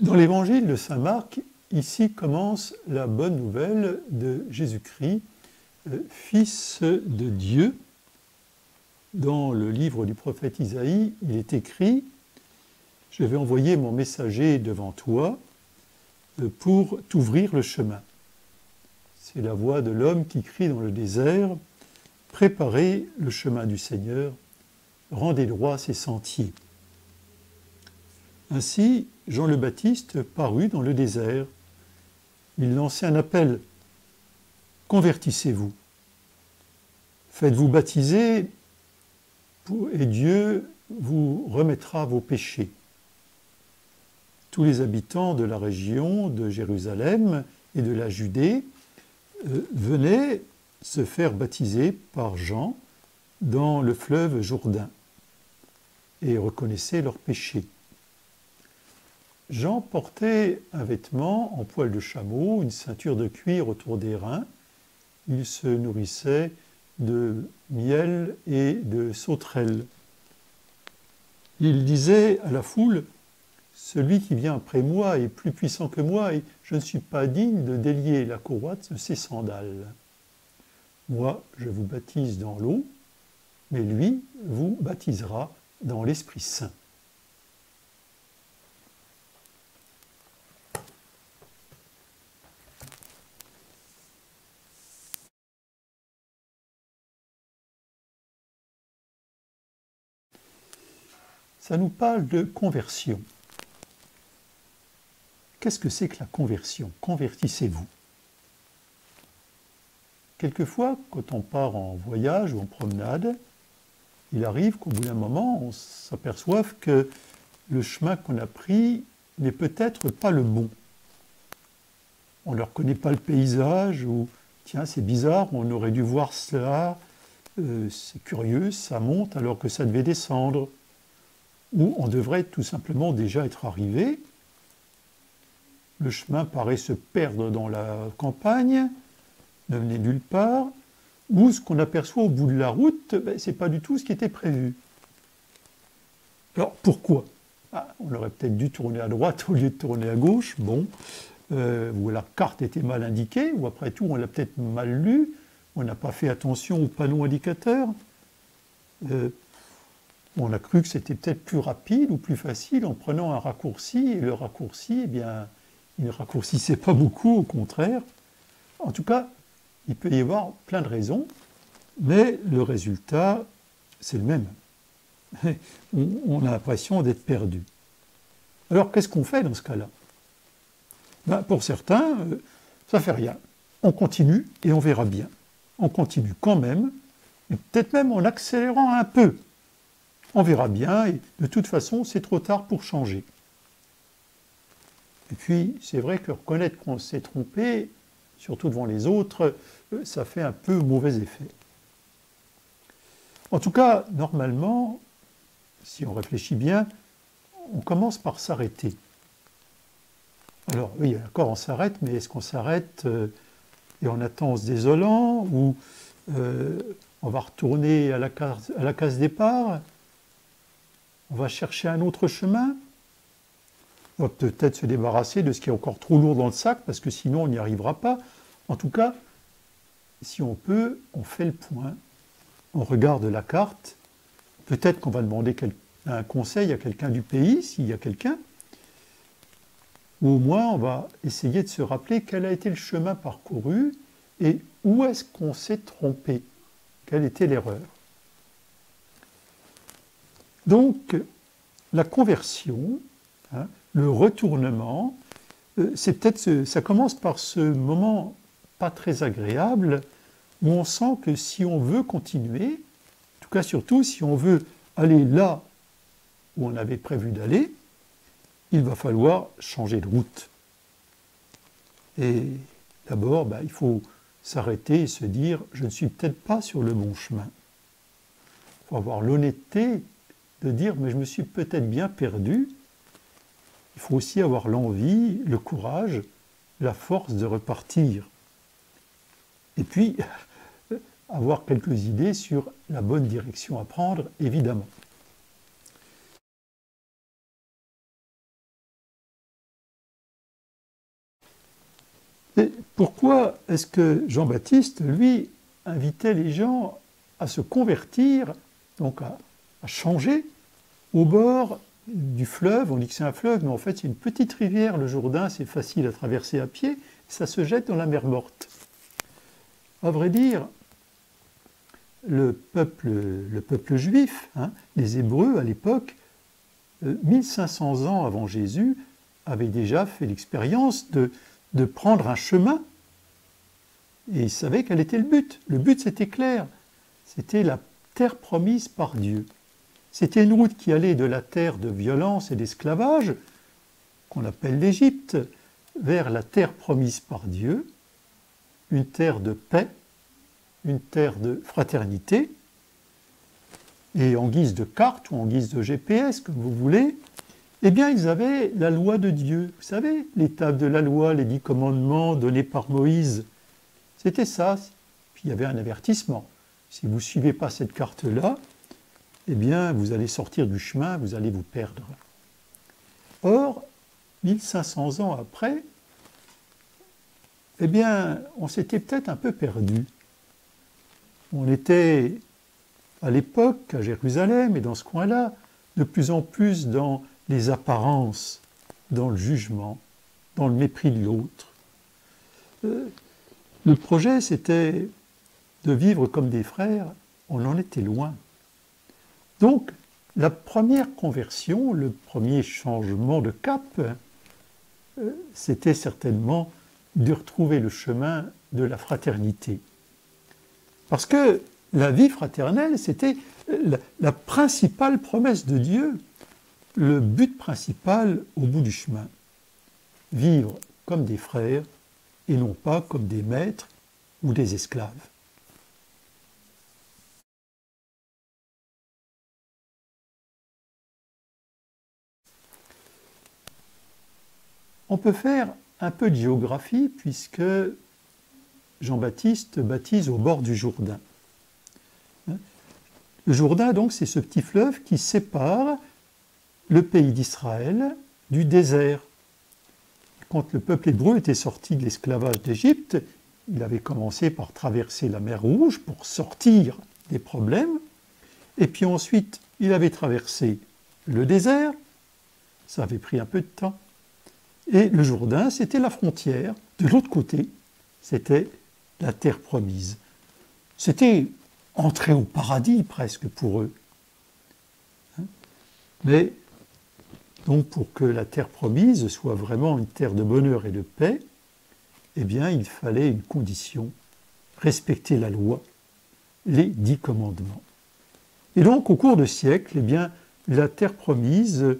Dans l'évangile de saint Marc, ici commence la bonne nouvelle de Jésus-Christ, Fils de Dieu. Dans le livre du prophète Isaïe, il est écrit « Je vais envoyer mon messager devant toi pour t'ouvrir le chemin ». C'est la voix de l'homme qui crie dans le désert « Préparez le chemin du Seigneur, rendez droit ses sentiers ». Ainsi, Jean le Baptiste parut dans le désert. Il lançait un appel « Convertissez-vous, faites-vous baptiser et Dieu vous remettra vos péchés ». Tous les habitants de la région de Jérusalem et de la Judée venaient se faire baptiser par Jean dans le fleuve Jourdain et reconnaissaient leurs péchés. Jean portait un vêtement en poil de chameau, une ceinture de cuir autour des reins. Il se nourrissait de miel et de sauterelles. Il disait à la foule « Celui qui vient après moi est plus puissant que moi et je ne suis pas digne de délier la courroie de ses sandales. Moi, je vous baptise dans l'eau, mais lui vous baptisera dans l'Esprit Saint. » Ça nous parle de conversion. Qu'est-ce que c'est que la conversion? Convertissez-vous. Quelquefois, quand on part en voyage ou en promenade, il arrive qu'au bout d'un moment, on s'aperçoive que le chemin qu'on a pris n'est peut-être pas le bon. On ne reconnaît pas le paysage, ou tiens, c'est bizarre, on aurait dû voir cela, c'est curieux, ça monte alors que ça devait descendre. Ou on devrait tout simplement déjà être arrivé. Le chemin paraît se perdre dans la campagne, ne venait nulle part, ou ce qu'on aperçoit au bout de la route, ce n'est pas du tout ce qui était prévu. Alors pourquoi? On aurait peut-être dû tourner à droite au lieu de tourner à gauche, bon, ou la carte était mal indiquée, ou après tout on l'a peut-être mal lu, on n'a pas fait attention aux panneaux indicateurs. On a cru que c'était peut-être plus rapide ou plus facile en prenant un raccourci, et le raccourci, eh bien, il ne raccourcissait pas beaucoup, au contraire. En tout cas, il peut y avoir plein de raisons, mais le résultat, c'est le même. On a l'impression d'être perdu. Alors, qu'est-ce qu'on fait dans ce cas-là? Pour certains, ça ne fait rien. On continue et on verra bien. On continue quand même, et peut-être même en accélérant un peu. On verra bien, et de toute façon, c'est trop tard pour changer. Et puis, c'est vrai que reconnaître qu'on s'est trompé, surtout devant les autres, ça fait un peu mauvais effet. En tout cas, normalement, si on réfléchit bien, on commence par s'arrêter. Alors, oui, d'accord, on s'arrête, mais est-ce qu'on s'arrête et on attend en se désolant, ou on va retourner à la case départ? On va chercher un autre chemin? On va peut-être se débarrasser de ce qui est encore trop lourd dans le sac, parce que sinon on n'y arrivera pas. En tout cas, si on peut, on fait le point, on regarde la carte, peut-être qu'on va demander un conseil à quelqu'un du pays, s'il y a quelqu'un, ou au moins on va essayer de se rappeler quel a été le chemin parcouru et où est-ce qu'on s'est trompé, quelle était l'erreur. Donc, la conversion, le retournement, ça commence par ce moment pas très agréable où on sent que si on veut continuer, en tout cas surtout si on veut aller là où on avait prévu d'aller, il va falloir changer de route. Et d'abord, il faut s'arrêter et se dire « je ne suis peut-être pas sur le bon chemin ». Il faut avoir l'honnêteté de dire « mais je me suis peut-être bien perdu ». Il faut aussi avoir l'envie, le courage, la force de repartir. Et puis, avoir quelques idées sur la bonne direction à prendre, évidemment. Et pourquoi est-ce que Jean-Baptiste, lui, invitait les gens à se convertir, donc à changer, au bord du fleuve? On dit que c'est un fleuve, mais en fait c'est une petite rivière, le Jourdain, c'est facile à traverser à pied, ça se jette dans la mer Morte. À vrai dire, le peuple juif, les Hébreux à l'époque, 1500 ans avant Jésus, avaient déjà fait l'expérience de prendre un chemin, et ils savaient quel était le but. Le but, c'était clair, c'était la terre promise par Dieu. C'était une route qui allait de la terre de violence et d'esclavage, qu'on appelle l'Égypte, vers la terre promise par Dieu, une terre de paix, une terre de fraternité, et en guise de carte ou en guise de GPS, comme vous voulez, eh bien, ils avaient la loi de Dieu. Vous savez, les tables de la loi, les 10 commandements donnés par Moïse. C'était ça. Puis il y avait un avertissement. Si vous ne suivez pas cette carte-là, eh bien, vous allez sortir du chemin, vous allez vous perdre. Or, 1500 ans après, eh bien, on s'était peut-être un peu perdu. On était, à l'époque, à Jérusalem et dans ce coin-là, de plus en plus dans les apparences, dans le jugement, dans le mépris de l'autre. Le projet, c'était de vivre comme des frères, on en était loin. Donc, la première conversion, le premier changement de cap, c'était certainement de retrouver le chemin de la fraternité. Parce que la vie fraternelle, c'était la principale promesse de Dieu, le but principal au bout du chemin. Vivre comme des frères et non pas comme des maîtres ou des esclaves. On peut faire un peu de géographie puisque Jean-Baptiste baptise au bord du Jourdain. Le Jourdain, donc, c'est ce petit fleuve qui sépare le pays d'Israël du désert. Quand le peuple hébreu était sorti de l'esclavage d'Égypte, il avait commencé par traverser la mer Rouge pour sortir des problèmes, et puis ensuite il avait traversé le désert, ça avait pris un peu de temps, et le Jourdain, c'était la frontière. De l'autre côté, c'était la terre promise. C'était entrer au paradis presque pour eux. Mais donc pour que la terre promise soit vraiment une terre de bonheur et de paix, eh bien il fallait une condition, respecter la loi, les 10 commandements. Et donc au cours de siècles, eh bien, la terre promise,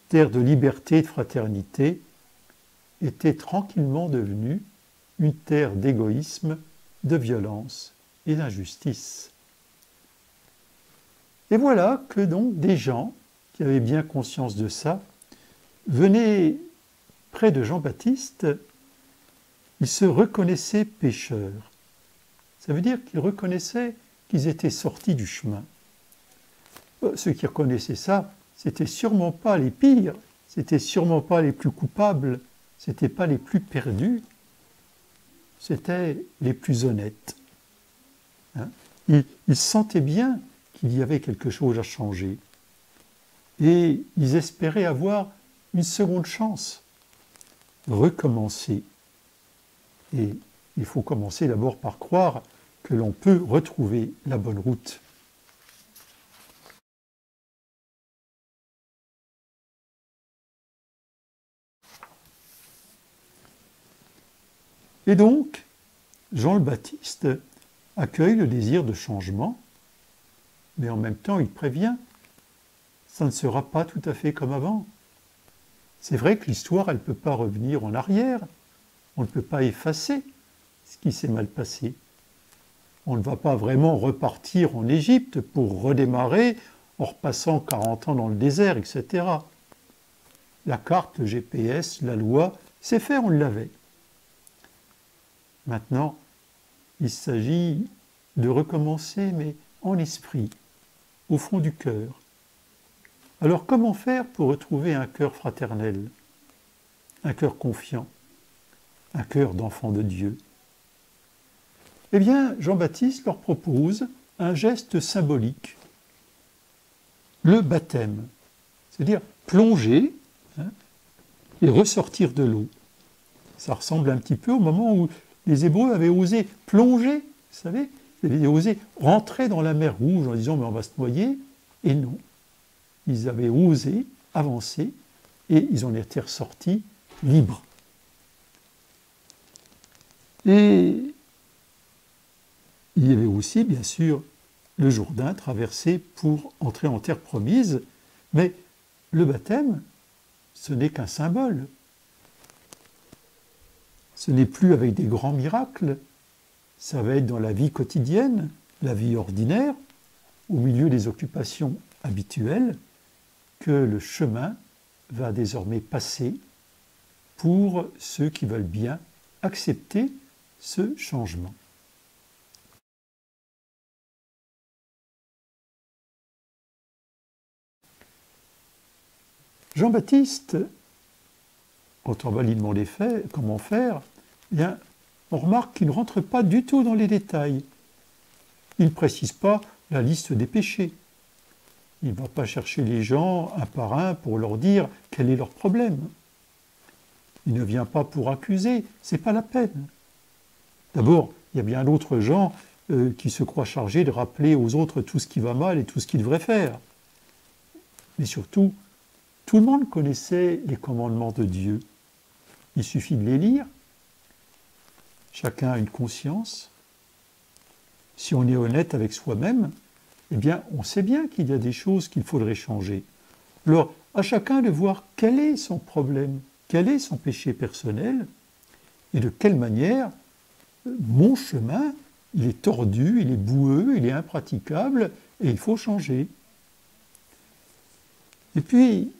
terre de liberté et de fraternité, était tranquillement devenue une terre d'égoïsme, de violence et d'injustice. Et voilà que donc des gens qui avaient bien conscience de ça venaient près de Jean-Baptiste, ils se reconnaissaient pécheurs. Ça veut dire qu'ils reconnaissaient qu'ils étaient sortis du chemin. Ceux qui reconnaissaient ça, c'était sûrement pas les pires, c'était sûrement pas les plus coupables, c'était pas les plus perdus, c'était les plus honnêtes. Ils sentaient bien qu'il y avait quelque chose à changer. Et ils espéraient avoir une seconde chance, recommencer. Et il faut commencer d'abord par croire que l'on peut retrouver la bonne route. Et donc, Jean le Baptiste accueille le désir de changement, mais en même temps il prévient, ça ne sera pas tout à fait comme avant. C'est vrai que l'histoire, elle ne peut pas revenir en arrière, on ne peut pas effacer ce qui s'est mal passé. On ne va pas vraiment repartir en Égypte pour redémarrer en repassant 40 ans dans le désert, etc. La carte, le GPS, la loi, c'est fait, on l'avait. Maintenant, il s'agit de recommencer, mais en esprit, au fond du cœur. Alors comment faire pour retrouver un cœur fraternel, un cœur confiant, un cœur d'enfant de Dieu. Eh bien, Jean-Baptiste leur propose un geste symbolique, le baptême, c'est-à-dire plonger et ressortir de l'eau. Ça ressemble un petit peu au moment où les Hébreux avaient osé plonger, vous savez, ils avaient osé rentrer dans la mer Rouge en disant « mais on va se noyer », et non. Ils avaient osé avancer et ils en étaient ressortis libres. Et il y avait aussi, bien sûr, le Jourdain traversé pour entrer en terre promise, mais le baptême, ce n'est qu'un symbole. Ce n'est plus avec des grands miracles, ça va être dans la vie quotidienne, la vie ordinaire, au milieu des occupations habituelles, que le chemin va désormais passer pour ceux qui veulent bien accepter ce changement. Jean-Baptiste, quand on va lui demander comment faire, eh bien, on remarque qu'il ne rentre pas du tout dans les détails. Il ne précise pas la liste des péchés. Il ne va pas chercher les gens un par un pour leur dire quel est leur problème. Il ne vient pas pour accuser, ce n'est pas la peine. D'abord, il y a bien d'autres gens qui se croient chargés de rappeler aux autres tout ce qui va mal et tout ce qu'ils devraient faire. Mais surtout, tout le monde connaissait les commandements de Dieu. Il suffit de les lire. Chacun a une conscience. Si on est honnête avec soi-même, eh bien, on sait bien qu'il y a des choses qu'il faudrait changer. Alors, à chacun de voir quel est son problème, quel est son péché personnel, et de quelle manière mon chemin, il est tordu, il est boueux, il est impraticable, et il faut changer. Et puis,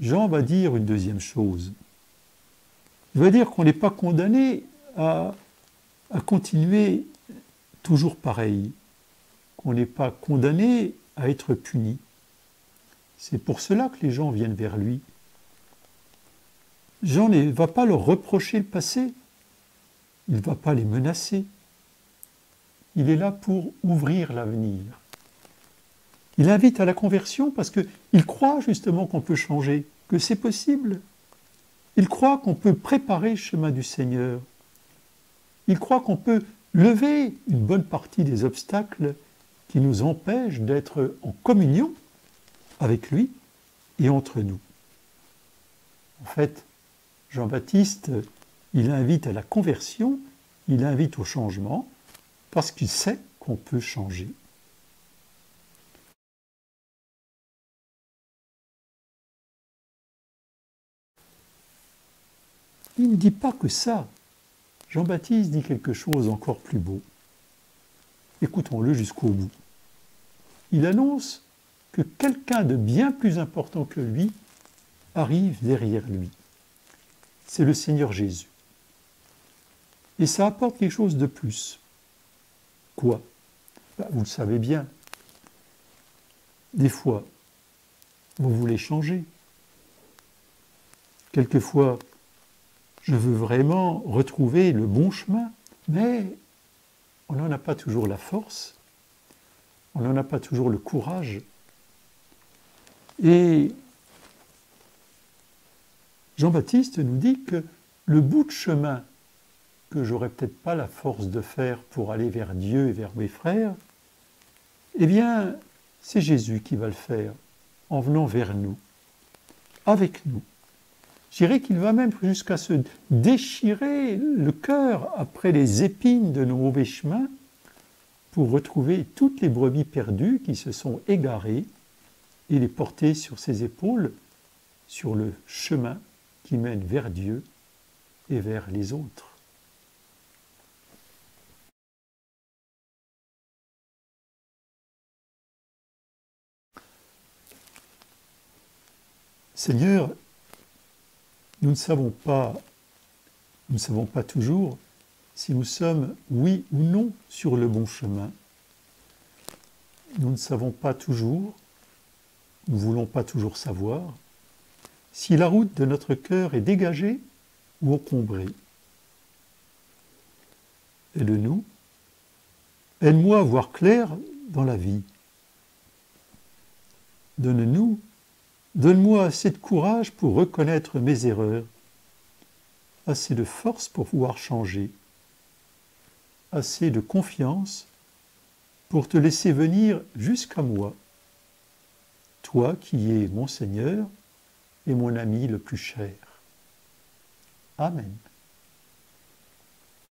Jean va dire une deuxième chose. Il va dire qu'on n'est pas condamné à continuer toujours pareil, qu'on n'est pas condamné à être puni. C'est pour cela que les gens viennent vers lui. Jean ne va pas leur reprocher le passé, il ne va pas les menacer. Il est là pour ouvrir l'avenir. Il invite à la conversion parce qu'il croit justement qu'on peut changer, que c'est possible. Il croit qu'on peut préparer le chemin du Seigneur. Il croit qu'on peut lever une bonne partie des obstacles qui nous empêchent d'être en communion avec lui et entre nous. En fait, Jean-Baptiste, il invite à la conversion, il invite au changement, parce qu'il sait qu'on peut changer. Il ne dit pas que ça. Jean-Baptiste dit quelque chose encore plus beau. Écoutons-le jusqu'au bout. Il annonce que quelqu'un de bien plus important que lui arrive derrière lui. C'est le Seigneur Jésus. Et ça apporte quelque chose de plus. Quoi? Vous le savez bien. Des fois, vous voulez changer. Quelquefois, je veux vraiment retrouver le bon chemin, mais on n'en a pas toujours la force, on n'en a pas toujours le courage. Et Jean-Baptiste nous dit que le bout de chemin que j'aurais peut-être pas la force de faire pour aller vers Dieu et vers mes frères, eh bien, c'est Jésus qui va le faire, en venant vers nous, avec nous. Je dirais qu'il va même jusqu'à se déchirer le cœur après les épines de nos mauvais chemins pour retrouver toutes les brebis perdues qui se sont égarées et les porter sur ses épaules sur le chemin qui mène vers Dieu et vers les autres. Seigneur, nous ne savons pas toujours si nous sommes, oui ou non, sur le bon chemin. Nous ne savons pas toujours, nous ne voulons pas toujours savoir, si la route de notre cœur est dégagée ou encombrée. et le nous. Aide-moi à voir clair dans la vie. Donne-moi assez de courage pour reconnaître mes erreurs, assez de force pour pouvoir changer, assez de confiance pour te laisser venir jusqu'à moi, toi qui es mon Seigneur et mon ami le plus cher. Amen.